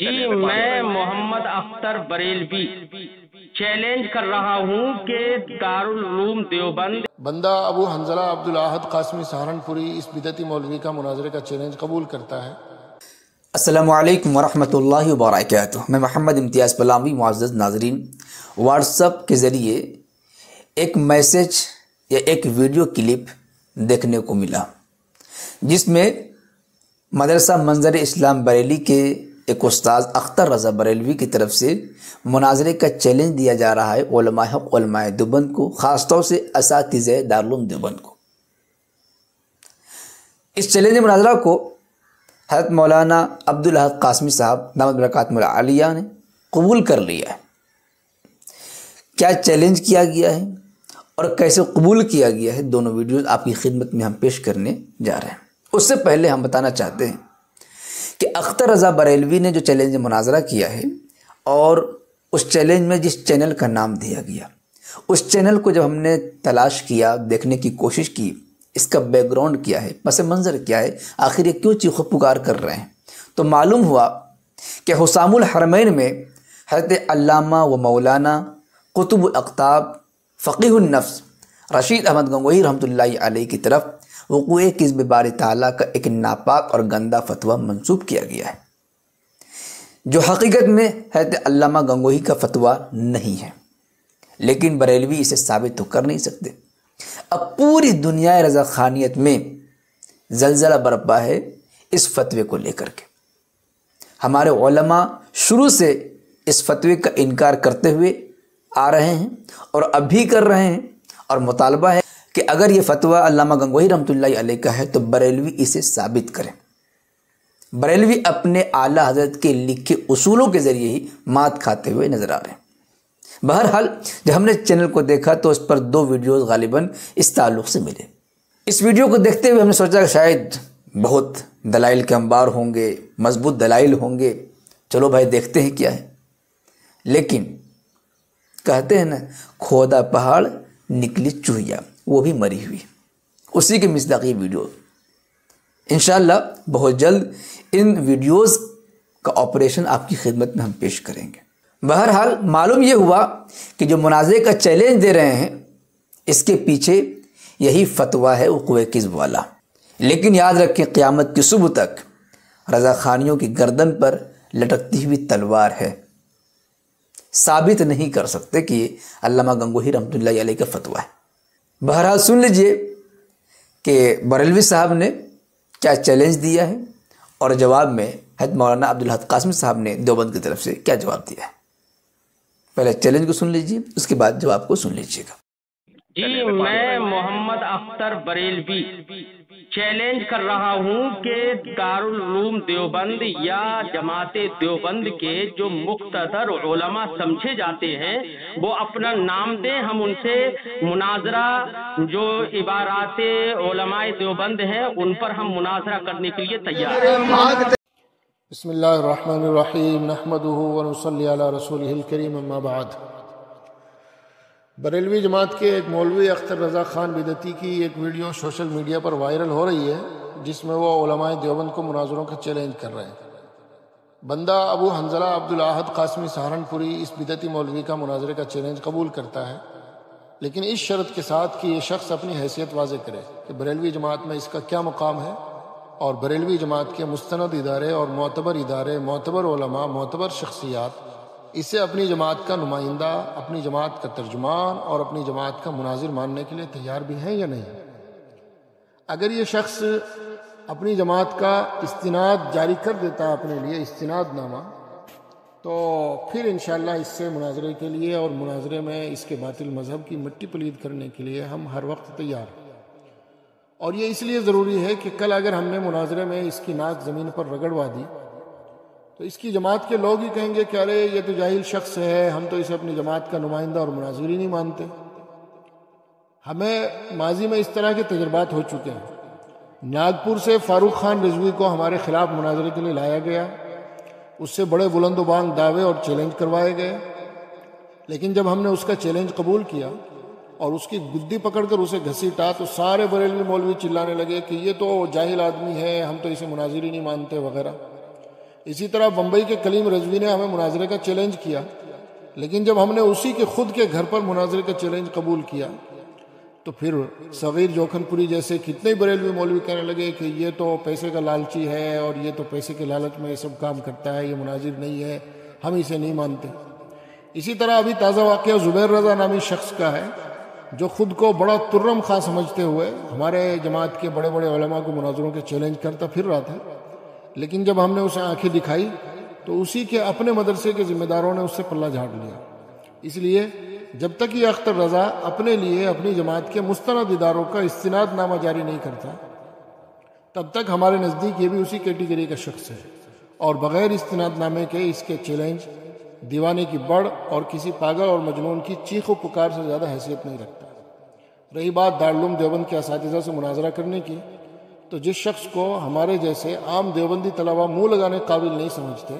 جی میں محمد اختر بریلوی چیلنج کر رہا ہوں کہ دارالعلوم دیوبند بندہ ابو حنظلہ عبدالاحد قاسمی سہارنپوری اس بدعتی مولوی کا مناظرے کا چیلنج قبول کرتا ہے۔ السلام علیکم ورحمۃ اللہ وبرکاتہ۔ میں محمد امتیاز پلاوی۔ معزز ناظرین، واٹس ایپ کے ذریعے ایک میسج یا ایک ویڈیو کلپ دیکھنے کو ملا جس میں مدرسہ منظر اسلام بریلی کے ایک استاذ اختر رضا بریلوی کی طرف سے مناظرے کا چیلنج دیا جا رہا ہے علماء حق علماء دیوبند کو، خاص طور سے اساتذہ دارالعلوم دیوبند کو۔ اس چیلنج مناظرہ کو حضرت مولانا عبدالاحد قاسمی صاحب دامت برکاتہم العالیہ نے قبول کر لیا ہے۔ کیا چیلنج کیا گیا ہے اور کیسے قبول کیا گیا ہے، دونوں ویڈیوز آپ کی خدمت میں ہم پیش کرنے جا رہے ہیں۔ اس سے پہلے ہم بتانا چاہتے ہیں کہ اختر رضا بریلوی نے جو چیلنج مناظرہ کیا ہے اور اس چیلنج میں جس چینل کا نام دیا گیا، اس چینل کو جب ہم نے تلاش کیا، دیکھنے کی کوشش کی، اس کا بیک گراؤنڈ کیا ہے، پس منظر کیا ہے، آخر یہ کیوں چیخ و پکار کر رہے ہیں، تو معلوم ہوا کہ حسام الحرمین میں حضرت علامہ و مولانا قطب الاقطاب فقیہ النفس رشید احمد گنگوہی رحمۃ اللہ علیہ کی طرف وقوع کذب باری تعالیٰ کا ایک ناپاک اور گندہ فتویٰ منسوب کیا گیا ہے، جو حقیقت میں حضرت علامہ گنگوہی کا فتویٰ نہیں ہے، لیکن بریلوی اسے ثابت تو کر نہیں سکتے۔ اب پوری دنیا رضا خانیت میں زلزلہ برپا ہے اس فتوے کو لے کر کے۔ ہمارے علماء شروع سے اس فتوے کا انکار کرتے ہوئے آ رہے ہیں اور اب بھی کر رہے ہیں، اور مطالبہ ہے کہ اگر یہ فتویٰ علامہ گنگوہی رحمۃ اللہ علیہ کا ہے تو بریلوی اسے ثابت کریں۔ بریلوی اپنے اعلیٰ حضرت کے لکھے اصولوں کے ذریعے ہی مات کھاتے ہوئے نظر آ رہے ہیں۔ بہرحال جب ہم نے چینل کو دیکھا تو اس پر دو ویڈیوز غالباً اس تعلق سے ملے۔ اس ویڈیو کو دیکھتے ہوئے ہم نے سوچا کہ شاید بہت دلائل کے انبار ہوں گے، مضبوط دلائل ہوں گے، چلو بھائی دیکھتے ہیں کیا ہے۔ لیکن کہتے ہیں نا، کھودا پہاڑ نکلی چوہیا، وہ بھی مری ہوئی، اسی کے مصداق یہ ویڈیو۔ انشاءاللہ بہت جلد ان ویڈیوز کا آپریشن آپ کی خدمت میں ہم پیش کریں گے۔ بہرحال معلوم یہ ہوا کہ جو مناظرے کا چیلنج دے رہے ہیں اس کے پیچھے یہی فتویٰ ہے وقوع کذب والا۔ لیکن یاد رکھیں، قیامت کی صبح تک رضا خانیوں کی گردن پر لٹکتی ہوئی تلوار ہے، ثابت نہیں کر سکتے کہ یہ علامہ گنگوہی رحمۃ اللہ علیہ کا فتویٰ ہے۔ بہرحال سن لیجئے کہ بریلوی صاحب نے کیا چیلنج دیا ہے اور جواب میں حضرت مولانا عبدالاحد قاسمی صاحب نے دیوبند کی طرف سے کیا جواب دیا ہے۔ پہلے چیلنج کو سن لیجئے، اس کے بعد جواب کو سن لیجئے گا۔ جی میں محمد اختر بریلوی چیلنج کر رہا ہوں کہ دارالعلوم دیوبند یا جماعت دیوبند کے جو مقتدر علماء سمجھے جاتے ہیں وہ اپنا نام دیں، ہم ان سے مناظرہ، جو عبارات علماء دیوبند ہیں ان پر ہم مناظرہ کرنے کے لیے تیار ہیں۔ بسم اللہ الرحمن الرحیم، نحمدہ ونصلی علی رسولہ الکریم، اما بعد۔ بریلوی جماعت کے ایک مولوی اختر رضا خان بدعتی کی ایک ویڈیو سوشل میڈیا پر وائرل ہو رہی ہے جس میں وہ علماء دیوبند کو مناظروں کا چیلنج کر رہے ہیں۔ بندہ ابو حنظلہ عبدالاحد قاسمی سہارنپوری اس بدعتی مولوی کا مناظرے کا چیلنج قبول کرتا ہے، لیکن اس شرط کے ساتھ کہ یہ شخص اپنی حیثیت واضح کرے کہ بریلوی جماعت میں اس کا کیا مقام ہے، اور بریلوی جماعت کے مستند ادارے اور معتبر ادارے، معتبر علماء، معتبر شخصیات اسے اپنی جماعت کا نمائندہ، اپنی جماعت کا ترجمان اور اپنی جماعت کا مناظر ماننے کے لیے تیار بھی ہیں یا نہیں۔ اگر یہ شخص اپنی جماعت کا استناد جاری کر دیتا اپنے لیے، استناد نامہ، تو پھر انشاءاللہ اس سے مناظرے کے لیے اور مناظرے میں اس کے باطل مذہب کی مٹی پلید کرنے کے لیے ہم ہر وقت تیار ہیں۔ اور یہ اس لیے ضروری ہے کہ کل اگر ہم نے مناظرے میں اس کی ناک زمین پر رگڑوا دی تو اس کی جماعت کے لوگ ہی کہیں گے کہ ارے یہ تو جاہل شخص ہے، ہم تو اسے اپنی جماعت کا نمائندہ اور مناظر ہی نہیں مانتے۔ ہمیں ماضی میں اس طرح کے تجربات ہو چکے ہیں۔ ناگپور سے فاروق خان رضوی کو ہمارے خلاف مناظرے کے لیے لایا گیا، اس سے بڑے بلند و بانگ دعوے اور چیلنج کروائے گئے، لیکن جب ہم نے اس کا چیلنج قبول کیا اور اس کی گدی پکڑ کر اسے گھسیٹا تو سارے بریلوی مولوی چلانے لگے کہ یہ تو جاہل آدمی ہے، ہم تو اسے مناظر ہی نہیں مانتے وغیرہ۔ اسی طرح بمبئی کے کلیم رضوی نے ہمیں مناظرے کا چیلنج کیا، لیکن جب ہم نے اسی کے خود کے گھر پر مناظرے کا چیلنج قبول کیا تو پھر صغیر جوکھن پوری جیسے کتنے بریلوی مولوی کہنے لگے کہ یہ تو پیسے کا لالچی ہے اور یہ تو پیسے کے لالچ میں یہ سب کام کرتا ہے، یہ مناظر نہیں ہے، ہم اسے نہیں مانتے۔ اسی طرح ابھی تازہ واقعہ زبیر رضا نامی شخص کا ہے جو خود کو بڑا ترم خواہ سمجھتے ہوئے ہمارے جماعت کے بڑے بڑے علماء کو مناظروں کے چیلنج کرتا پھر رہا تھا، لیکن جب ہم نے اسے آنکھیں دکھائی تو اسی کے اپنے مدرسے کے ذمہ داروں نے اس سے پلہ جھاڑ لیا۔ اس لیے جب تک یہ اختر رضا اپنے لیے اپنی جماعت کے مستند اداروں کا استناد نامہ جاری نہیں کرتا تب تک ہمارے نزدیک یہ بھی اسی کیٹیگری کا شخص ہے، اور بغیر استناد نامے کے اس کے چیلنج دیوانے کی بڑھ اور کسی پاگل اور مجنون کی چیخ و پکار سے زیادہ حیثیت نہیں رکھتا۔ رہی بات دارالعلوم دیوبند کے اساتذہ سے مناظرہ کرنے کی، تو جس شخص کو ہمارے جیسے عام دیوبندی طلبہ منہ لگانے قابل نہیں سمجھتے،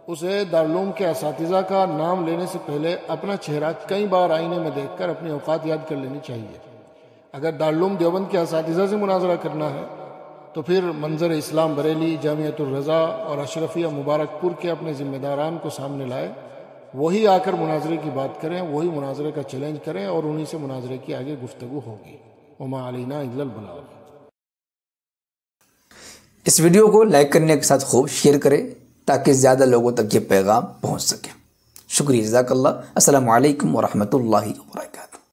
اسے دارالعلوم کے اساتذہ کا نام لینے سے پہلے اپنا چہرہ کئی بار آئینے میں دیکھ کر اپنی اوقات یاد کر لینی چاہیے۔ اگر دارالعلوم دیوبند کے اساتذہ سے مناظرہ کرنا ہے تو پھر منظر اسلام بریلی، جامعۃ الرضا اور اشرفیہ مبارک پور کے اپنے ذمہ داران کو سامنے لائے، وہی آ کر مناظرے کی بات کریں، وہی مناظرے کا چیلنج کریں اور انہی سے مناظرے کی آگے گفتگو ہوگی۔ وما علینا الا البلاغ۔ اس ویڈیو کو لائک کرنے کے ساتھ خوب شیئر کریں تاکہ زیادہ لوگوں تک یہ پیغام پہنچ سکے۔ شکریہ، جزاک اللہ۔ السلام علیکم ورحمۃ اللہ وبرکاتہ۔